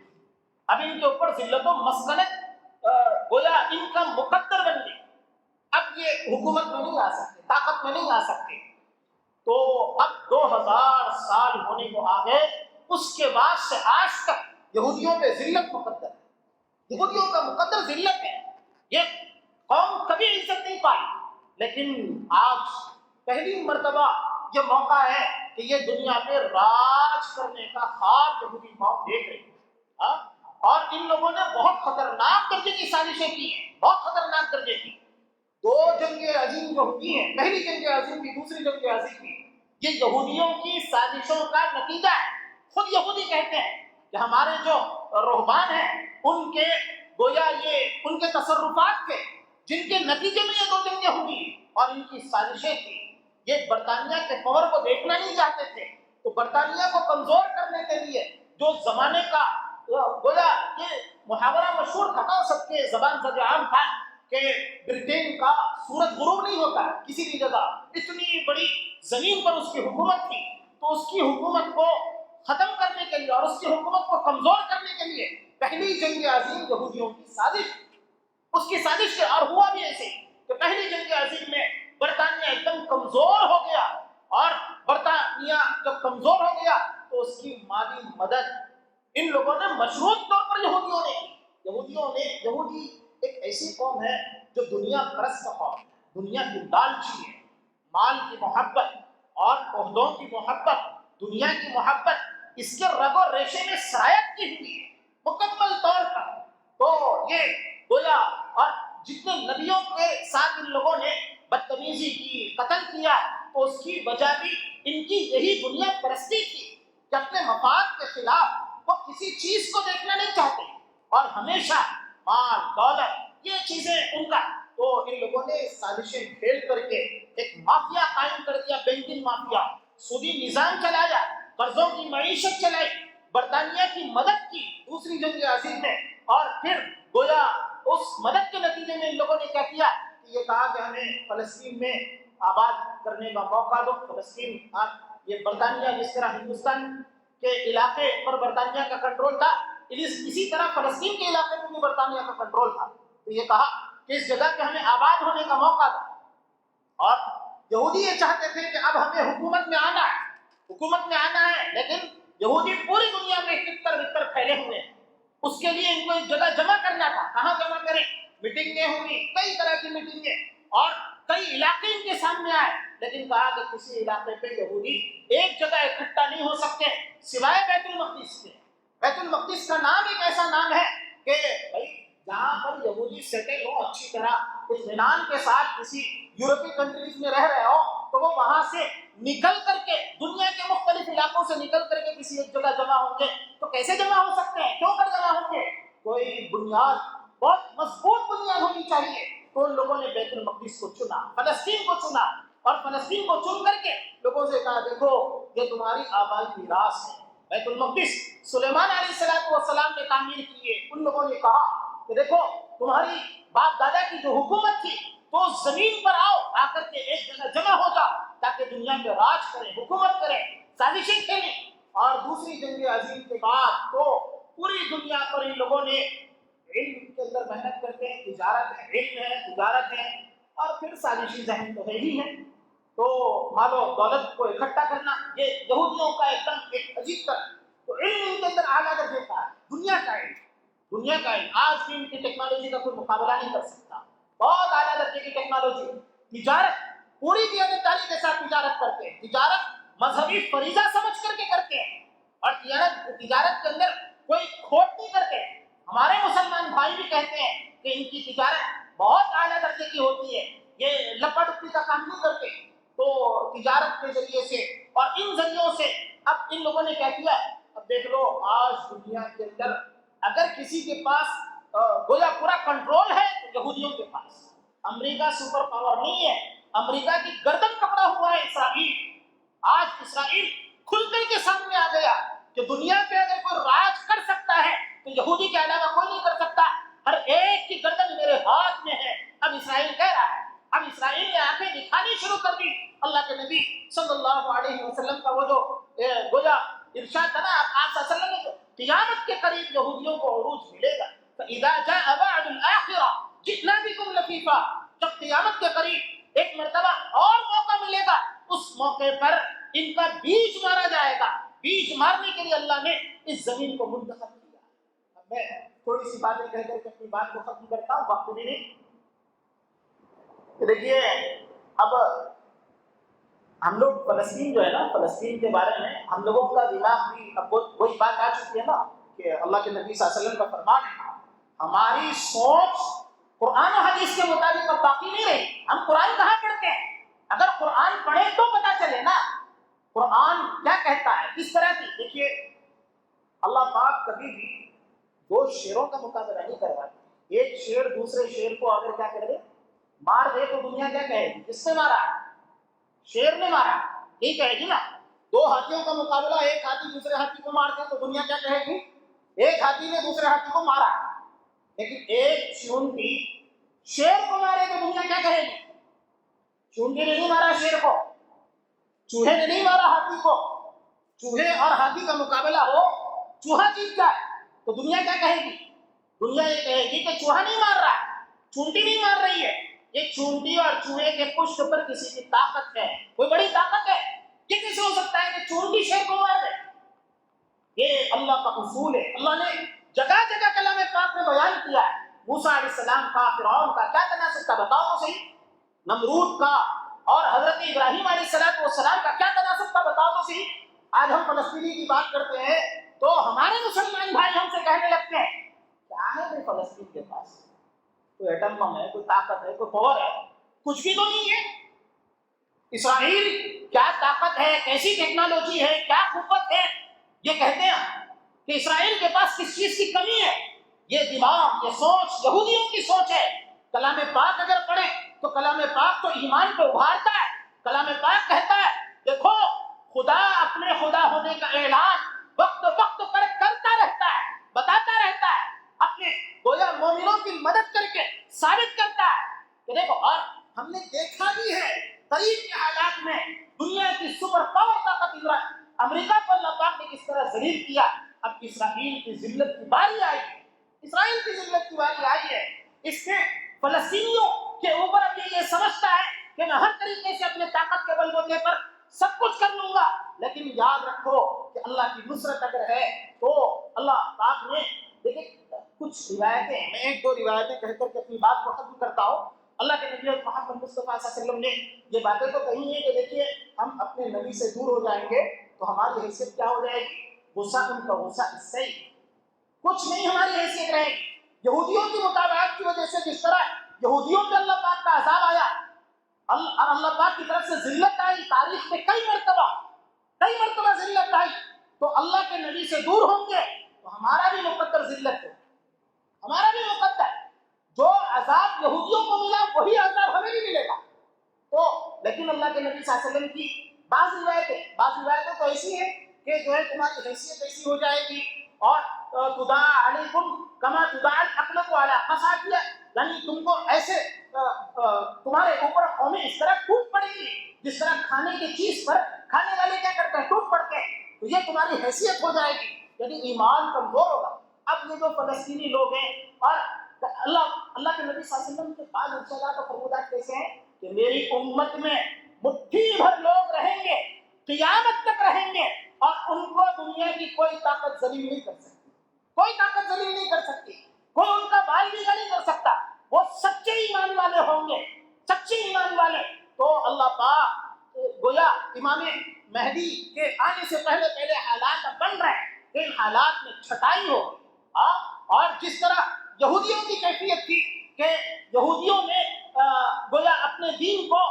اب ان کے اوپر ذلت و مسکنت گویا ان کا مقدر بن گئی. اب یہ حکومت میں نہیں آ سکتے، طاقت میں نہیں آ سکتے. تو اب 2000 سال ہونے کو آ گئے، اس کے بعد سے آج تک یہودیوں پہ ذلت مقدر ہے. یہودیوں کا مقدر ذلت ہے. یہ قوم کبھی عزت نہیں پائی، لیکن آج پہلی مرتبہ یہ موقع ہے کہ یہ دنیا پہ راج کرنے کا خواب یہودی قوم دیکھ رہی ہے. اور ان لوگوں نے بہت خطرناک درجے کی سازشیں کی ہیں، بہت خطرناک درجے کی. 2 جنگیں عظیم جو ہوئی ہیں، پہلی جنگ عظیم کی، دوسری جنگ عظیم کی، یہ یہودیوں کی سازشوں کا نتیجہ ہے. خود یہودی کہتے ہیں کہ ہمارے جو رہبان ہیں ان کے گویا یہ ان کے تصرفات تھے جن کے نتیجے میں یہ 2 جنگیں ہوئی اور ان کی سازشیں تھیں. یہ برطانیہ کے پاور کو دیکھنا نہیں چاہتے تھے، تو برطانیہ کو کمزور کرنے کے لیے جو زمانے کا گویا یہ محاورہ مشہور تھا، سب کے زبان سے عام تھا کہ برطین کا سورج غروب نہیں ہوتا کسی بھی جگہ. اتنی بڑی زمین پر اس کی حکومت تھی، تو اس کی حکومت کو ختم کرنے کے لیے اور اس کی حکومت کو کمزور کرنے کے لیے پہلی جنگ عظیم یہودیوں کی سازش، اس کی سازش سے. اور ہوا بھی ایسے کہ پہلی جنگ عظیم میں برطانیہ ایک دم کمزور ہو گیا، اور برطانیہ جب کمزور ہو گیا تو اس کی مالی مدد ان لوگوں نے مشروط طور پر یہودی ایک ایسی قوم ہے جو دنیا پرست قوم ہے، دنیا کی لالچی ہے. مال کی محبت اور عہدوں کی محبت، دنیا کی محبت اس کے رگ و ریشے میں سرایت کی ہوئی ہے مکمل طور پر. تو یہ گویا اور جتنے نبیوں کے ساتھ ان لوگوں نے بدتمیزی کی، قتل کیا، تو اس کی وجہ بھی ان کی یہی دنیا پرستی تھی کہ اپنے مفاد کے خلاف وہ کسی چیز کو دیکھنا نہیں چاہتے، اور ہمیشہ مال دولت یہ چیزیں ان کا. تو ان لوگوں نے سازشیں کھیل کر کے ایک مافیا قائم کر دیا، بینکنگ مافیا، سودی نظام چلایا، قرضوں کی معیشت چلائی، برطانیہ کی مدد کی دوسری جنگ عظیم میں. اور پھر گویا اس مدد کے نتیجے میں ان لوگوں نے کیا کیا کہ یہ کہا کہ ہمیں فلسطین میں آباد کرنے کا موقع دو. فلسطین یہ برطانیہ جس طرح ہندوستان کے علاقے پر برطانیہ کا کنٹرول تھا، اسی طرح فلسطین کے علاقے میں بھی برطانیہ کا کنٹرول تھا. تو یہ کہا کہ اس جگہ پہ ہمیں آباد ہونے کا موقع دو. اور یہودی یہ چاہتے تھے کہ اب ہمیں حکومت میں آنا ہے، لیکن یہودی پوری دنیا میں تر پھیلے ہوئے ہیں. اس کے لیے ان کو ایک جگہ جمع کرنا تھا. کہاں جمع کریں؟ میٹنگیں ہوئی، کئی طرح کی میٹنگیں، اور کئی علاقے ان کے سامنے آئے. لیکن کہا کہ کسی علاقے پہ یہودی ایک جگہ اکٹھا نہیں ہو سکتے سوائے بیت المقدس کے. بیت المقدس کا نام ایک ایسا نام ہے کہ بھائی جہاں پر یہودی سیٹل ہو اچھی طرح اطمینان کے ساتھ کسی یورپی کنٹریز میں رہ رہے ہو، تو وہ وہاں سے نکل کر کے دنیا کے مختلف علاقوں سے نکل کر کے کسی ایک جگہ جمع ہوں گے. تو کیسے جمع ہو سکتے ہیں؟ کیوں کر جمع ہوں گے؟ کوئی بنیاد، بہت مضبوط بنیاد ہونی چاہیے. تو ان لوگوں نے بیت المقدس کو چنا، فلسطین کو چنا، اور فلسطین کو چن کر کے لوگوں سے کہا دیکھو یہ تمہاری آبائی میراث ہے، بیت المقدس سلیمان علیہ السلام نے تعمیر کی ہے. ان لوگوں نے کہا کہ دیکھو تمہاری باپ دادا کی جو حکومت تھی تو زمین پر آؤ، آ کر کے ایک جگہ جمع ہو جاؤ تاکہ دنیا پہ راج کریں، حکومت کریں، سازشیں کھیلیں. اور دوسری جنگ عظیم کے بعد تو پوری دنیا پر ان لوگوں نے علم کے اندر محنت کرتے ہیں، تجارت ہے، علم ہے، تجارت ہے، اور پھر سازشی ذہن تو ہے ہی ہے. تو مال و دولت کو اکٹھا کرنا یہ یہودیوں کا ایک دم ایک عجیب طرح. تو علم ان کے اندر اعلیٰ درجے کا ہے، دنیا کا علم آج بھی ان کی ٹیکنالوجی کا کوئی مقابلہ نہیں کر سکتا. بہت اعلیٰ درجے کی ٹیکنالوجی. تجارت پوری دیانتداری کے ساتھ تجارت کرتے ہیں، تجارت مذہبی فریضہ سمجھ کر کے کرتے ہیں، اور تجارت کے اندر کوئی کھوٹ نہیں کرتے. ہمارے مسلمان بھائی بھی کہتے ہیں کہ ان کی تجارت بہت اعلیٰ درجے کی ہوتی ہے، یہ لپا ڈپی کا کام نہیں کرتے. تو تجارت کے ذریعے سے اور ان ذریعوں سے اب ان لوگوں نے کیا کیا. اب دیکھ لو آج دنیا کے اندر اگر کسی کے پاس گویا پورا کنٹرول ہے تو یہودیوں کے پاس. امریکہ سپر پاور نہیں ہے، امریکہ کی گردن پکڑا ہوا ہے اسرائیل. آج اسرائیل کھل کر کے سامنے آ گیا کہ دنیا پہ اگر کوئی راج کر سکتا ہے تو یہودی کے علاوہ کوئی نہیں کر سکتا. ہر ایک کی گردن میرے ہاتھ میں ہے. اب اسرائیل کہہ رہا ہے، اب اسرائیل نے آنکھیں دکھانی شروع کر دی. اللہ کے نبی صلی اللہ علیہ وسلم کا وہ جو گویا ارشاد تھا نا، آپ صلی اللہ علیہ وسلم نے قیامت کے قریب یہودیوں کو عروج ملے گا. فَإِذَا جَاءَ وَعْدُ الْآخِرَةِ جِئْنَا بِكُمْ لَفِيفًا. جب قیامت کے قریب ایک مرتبہ اور موقع ملے گا، اس موقع پر ان کا بیج مارا جائے گا. بیج مارنے کے لیے اللہ نے اس زمین کو منتخب کیا. اب میں تھوڑی سی باتیں کہہ کر کے اپنی بات کو ختم کرتا ہوں، وقت بھی نہیں. دیکھیے اب ہم لوگ فلسطین جو ہے نا، فلسطین کے بارے میں ہم لوگوں کا دماغ بھی اب وہی بات آ چکی ہے نا کہ اللہ کے نبی صلی اللہ علیہ وسلم کا فرمان ہے، ہماری سوچ قرآن و حدیث کے مطابق اب باقی نہیں رہی. ہم قرآن کہاں پڑھتے ہیں؟ اگر قرآن پڑھیں تو پتہ چلے نا قرآن کیا کہتا ہے، کس طرح کی. دیکھیے اللہ پاک کبھی بھی دو شیروں کا مقابلہ نہیں کرواتے. ایک شیر دوسرے شیر کو اگر کیا کر دے، مار دے، تو دنیا کیا کہے گی؟ کس نے مارا؟ شیر نے مارا، یہ کہے گی نا. دو ہاتھیوں کا مقابلہ، ایک ہاتھی دوسرے ہاتھی کو مار دے تو دنیا کیا کہے گی؟ ایک ہاتھی نے دوسرے ہاتھی کو مارا. لیکن ایک چونٹی شیر کو مارے تو دنیا کیا کہے گی؟ چونٹی نے نہیں مارا شیر کو، چوہے نے نہیں مارا ہاتھی کو. چوہے اور ہاتھی کا مقابلہ ہو، چوہا جیت جائے تو دنیا کیا کہے گی؟ دنیا یہ کہے گی کہ چوہا نہیں مار رہا ہے، چونٹی نہیں مار رہی ہے. یہ چونٹی اور چوہے کے پشت پر کسی کی طاقت ہے، کوئی بڑی طاقت ہے. یہ کیسے ہو سکتا ہے کہ چونٹی شیر کو مار دے؟ یہ اللہ کا اصول ہے. اللہ نے جگہ جگہ کلام پاک میں بیان کیا ہے. موسیٰ علیہ السلام کا فرعون کا کیا تناسب تھا بتاؤ تو صحیح. نمرود کا اور حضرت ابراہیم علیہ السلام کا کیا تناسب تھا بتاؤ تو صحیح. آج ہم فلسطینی کی بات کرتے ہیں تو ہمارے مسلمان بھائی ہم سے کہنے لگتے ہیں کیا ہے بھائی فلسطین کے پاس؟ کوئی ایٹم بم ہے، کوئی طاقت ہے، کوئی پاور ہے؟ کچھ بھی تو نہیں ہے. اسرائیل کیا طاقت ہے، کیسی ٹیکنالوجی ہے، کیا قوت ہے؟ یہ کہتے ہیں کہ اسرائیل کے پاس کس چیز کی کمی ہے. یہ دماغ، یہ سوچ یہودیوں کی سوچ ہے. کلام پاک اگر پڑھیں تو کلام پاک تو ایمان کو ابھارتا ہے. کلام پاک کہتا ہے دیکھو خدا اپنے خدا ہونے کا اعلان وقت وقت پر کرتا رہتا ہے، بتاتا رہتا ہے، اپنے گویا مومنوں کی مدد کر کے ثابت کرتا ہے کہ دیکھو. اور ہم نے دیکھا بھی ہے قریب کے حالات میں دنیا کی سپر پاور طاقت امریکہ کو اللہ پاک نے کس طرح ذلیل کیا. اب اسرائیل کی ذلت کی باری آئی ہے، اسرائیل کی ذلت کی باری آئی ہے. اس نے فلسطینیوں کے اوپر اب یہ سمجھتا ہے کہ میں ہر طریقے سے اپنے طاقت کے بل بوتے پر سب کچھ کر لوں گا. لیکن یاد رکھو کہ اللہ کی نصرت اگر ہے تو اللہ پاک نے دیکھیں کچھ روایتیں، میں ایک دو روایتیں کہہ کر کے اپنی بات کو ختم کرتا ہوں. اللہ کے نبی محمد مصطفیٰ صلی اللہ علیہ وسلم نے یہ باتیں تو کہی ہیں کہ دیکھیے ہم اپنے نبی سے دور ہو جائیں گے تو ہماری حیثیت کیا ہو جائے گی؟ غصہ ان کا غصہ اس سے ہی کچھ نہیں ہماری حیثیت رہے گی. یہودیوں کی مطابعت کی وجہ سے جس طرح یہودیوں پہ اللہ پاک کا عذاب آیا، اللہ پاک کی طرف سے ذلت آئی، تاریخ میں کئی مرتبہ ذلت آئی، تو اللہ کے نبی سے دور ہوں گے تو ہمارا بھی مقدر ذلت ہے، ہمارا بھی مقدر. جو عذاب یہودیوں کو ملا وہی عذاب ہمیں بھی ملے گا. تو لیکن اللہ کے نبی صلی اللہ علیہ وسلم کی بعض روایتیں تو ایسی ہیں کہ جو ہے تمہاری حیثیت ایسی ہو جائے گی اور تداع علیکم کما تداع الاقلب علی قصاصیہ، یعنی تم کو ایسے تمہارے اوپر قومیں اس طرح ٹوٹ پڑے گی جس طرح کھانے کی چیز پر کھانے والے کیا کرتے ہیں، ٹوٹ پڑتے ہیں، تو یہ تمہاری حیثیت ہو جائے گی، یعنی ایمان کمزور ہوگا۔ اب یہ جو فلسطینی لوگ ہیں اور اللہ کے نبی صلی اللہ علیہ وسلم کے بعد انشاءاللہ کا فرمودات کیسے ہیں کہ میری امت میں مٹھی بھر لوگ رہیں گے، قیامت تک رہیں گے، اور ان کو دنیا کی کوئی طاقت ذلیل نہیں کر سکتی، کوئی طاقت ذلیل نہیں کر سکتی، کوئی ان کا بال بھی نہیں کر سکتا، وہ سچے ایمان والے ہوں گے، سچے ایمان والے۔ تو اللہ پاک گویا امام مہدی کے آنے سے پہلے پہلے حالات بن رہے ہیں کہ ان حالات میں چھٹائی ہو، اور جس طرح یہودیوں کی کیفیت تھی کہ یہودیوں نے گویا اپنے دین کو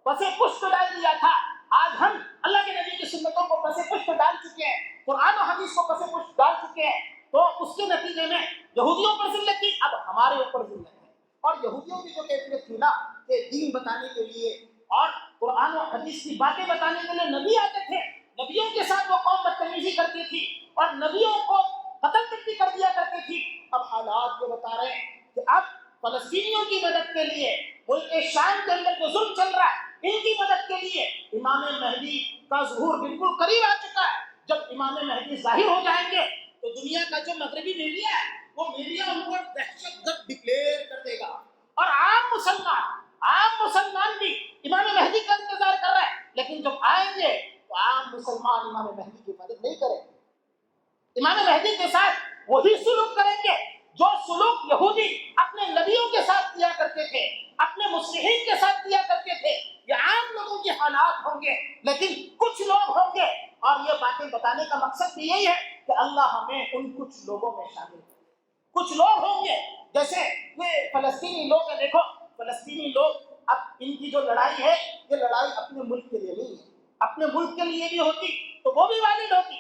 پسے پشت ڈال دیا تھا، آج ہم اللہ کے نبی کی سنتوں کو پسے پشت ڈال چکے ہیں، قرآن و حدیث کو پسے پشت ڈال چکے ہیں، تو اس کے نتیجے میں یہودیوں پر ذلت تھی، اب ہمارے اوپر ذلت ہے۔ اور یہودیوں کی جو کیفیت تھی نا کہ دین بتانے کے لیے اور قرآن و حدیث کی باتیں بتانے کے لیے نبی آتے تھے، نبیوں کے ساتھ وہ قوم بدتمیزی کرتی تھی اور نبیوں کو قتل تک بھی کر دیا کرتی تھی۔ اب حالات یہ بتا رہے ہیں کہ اب فلسطینیوں کی مدد کے لیے ملک شام کے اندر جو ظلم چل رہا ہے ان کی مدد کے لیے امام مہدی کا ظہور بالکل قریب آ چکا ہے۔ جب امام مہدی ظاہر ہو جائیں گے تو دنیا کا جو مغربی میڈیا ہے وہ میڈیا ان کو دہشت گرد ڈکلیئر کر دے گا، اور عام مسلمان بھی امام مہدی کا انتظار کر رہے ہیں، لیکن جب آئیں گے تو عام مسلمان امام مہدی کی مدد نہیں کریں گے، امام مہدی کے ساتھ وہی سلوک کریں گے جو سلوک یہودی اپنے نبیوں کے ساتھ کیا کرتے تھے، اپنے مصلحین کے ساتھ کیا کرتے تھے۔ یہ عام لوگوں کے حالات ہوں گے، لیکن کچھ لوگ ہوں گے، اور یہ باتیں بتانے کا مقصد بھی یہی ہے کہ اللہ ہمیں ان کچھ لوگوں میں شامل کرے۔ کچھ لوگ ہوں گے جیسے یہ فلسطینی لوگ ہیں، دیکھو فلسطینی لوگ اب ان کی جو لڑائی ہے یہ لڑائی اپنے ملک کے لیے نہیں ہے، اپنے ملک کے لیے بھی ہوتی تو وہ بھی والد ہوتی۔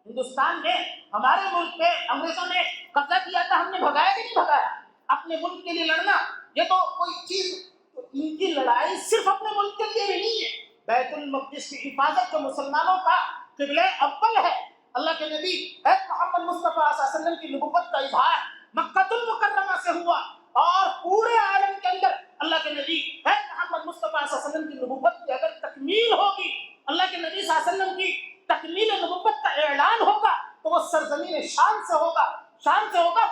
ہندوستان میں ہمارے ملک پہ انگریزوں نے قبضہ کیا تھا، ہم نے بھگایا کہ نہیں بھگایا؟ اپنے ملک کے لیے لڑنا یہ تو کوئی چیز، ان کی لڑائی صرف اپنے ملک کے لیے بھی نہیں ہے۔ بیت المقدس کی حفاظت جو مسلمانوں کا قبلہ اول ہے، اللہ کے نبی محمد مصطفیٰ صلی اللہ علیہ وسلم کی نبوت کا اظہار مکہ المکرمہ سے ہوا، اور پورے عالم کے اندر اللہ کے نبی محمد مصطفیٰ صلی اللہ علیہ وسلم کی نبوت کی اگر تکمیل ہوگی، اللہ کے نبی صلی اللہ علیہ وسلم کی تکمیل نبوت کا اعلان ہوگا تو وہ سرزمین شام سے ہوگا،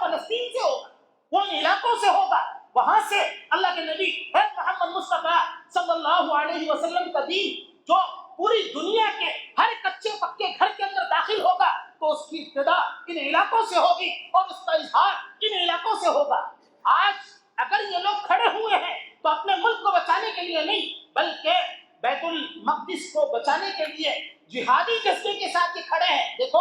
فلسطین سے ہوگا، ان علاقوں سے ہوگا، وہاں سے اللہ کے نبی محمد مصطفیٰ صلی اللہ علیہ وسلم کا دین جو پوری دنیا کے ہر کچے پکے گھر کے اندر داخل ہوگا تو اس کی ابتدا ان علاقوں سے ہوگی اور اس کا اظہار ان علاقوں سے ہوگا۔ آج اگر یہ لوگ کھڑے ہوئے ہیں تو اپنے ملک کو بچانے کے لیے نہیں بلکہ بیت المقدس کو بچانے کے لیے جہادی جذبے کے ساتھ یہ کھڑے ہیں۔ دیکھو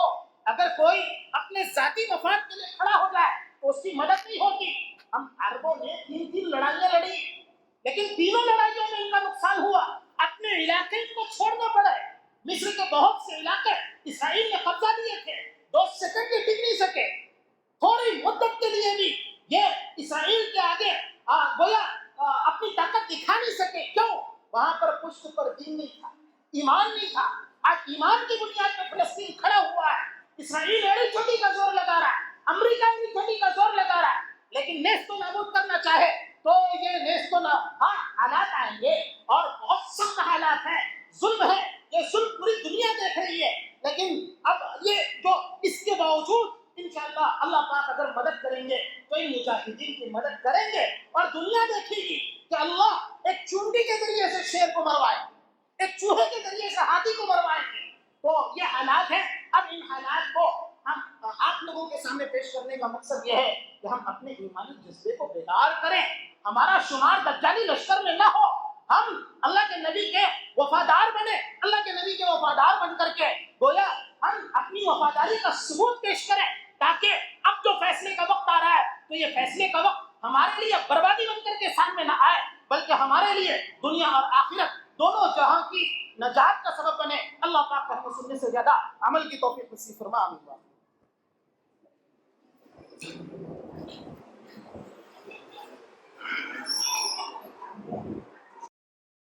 اگر کوئی اپنے ذاتی مفاد کے لیے کھڑا ہو جائے تو اس کی مدد نہیں ہوتی۔ ہم عربوں نے 3 لڑائیاں لڑی، لیکن تینوں لڑائیوں میں ان کا نقصان ہوا، اپنے علاقے کو چھوڑنا پڑا ہے۔ مصر کے بہت سے علاقے اسرائیل نے قبضہ دیے تھے، 2 سیکنڈ بھی ٹک نہیں سکے، تھوڑی مدت کے لیے بھی یہ اسرائیل کے آگے گویا اپنی طاقت دکھا نہیں سکے۔ کیوں؟ وہاں پر پشت پر دین نہیں تھا، ایمان نہیں تھا۔ آج ایمان کی بنیاد پر فلسطین کھڑا ہوا ہے، اسرائیل ایڑی چوٹی کا زور لگا رہا ہے، امریکہ ایڑی چوٹی کا زور لگا رہا ہے، لیکن نیست و نابود کرنا چاہے تو یہ نیست و حالات آئیں گے، اور بہت سخت حالات ہیں، ظلم ہے، یہ ظلم پوری دنیا دیکھ رہی ہے، لیکن اب یہ جو اس کے باوجود انشاءاللہ اللہ پاک اگر مدد کریں گے تو ان مجاہدین کی مدد کریں گے، اور دنیا دیکھے گی کہ اللہ ایک چونٹی کے ذریعے سے شیر کو مروائے، ایک چوہے کے ذریعے سے ہاتھی کو مروائیں گے۔ تو یہ حالات ہیں۔ اب ان حالات کو ہم آپ لوگوں کے سامنے پیش کرنے کا مقصد یہ ہے کہ ہم اپنے ایمانی جذبے کو بیدار کریں، ہمارا شمار دجالی لشکر میں نہ ہو، ہم اللہ کے نبی کے وفادار بنے، اللہ کے نبی کے وفادار بن کر کے گویا ہم اپنی وفاداری کا ثبوت پیش کریں، تاکہ اب جو فیصلے کا وقت آ رہا ہے تو یہ فیصلے کا وقت ہمارے لیے بربادی بن کر کے سامنے نہ آئے، بلکہ ہمارے لیے دنیا اور آخرت دونوں جہاں کی نجات کا سبب بنے۔ اللہ پاک کہنے سننے سے زیادہ عمل کی توفیق نصیب فرما۔ آمین۔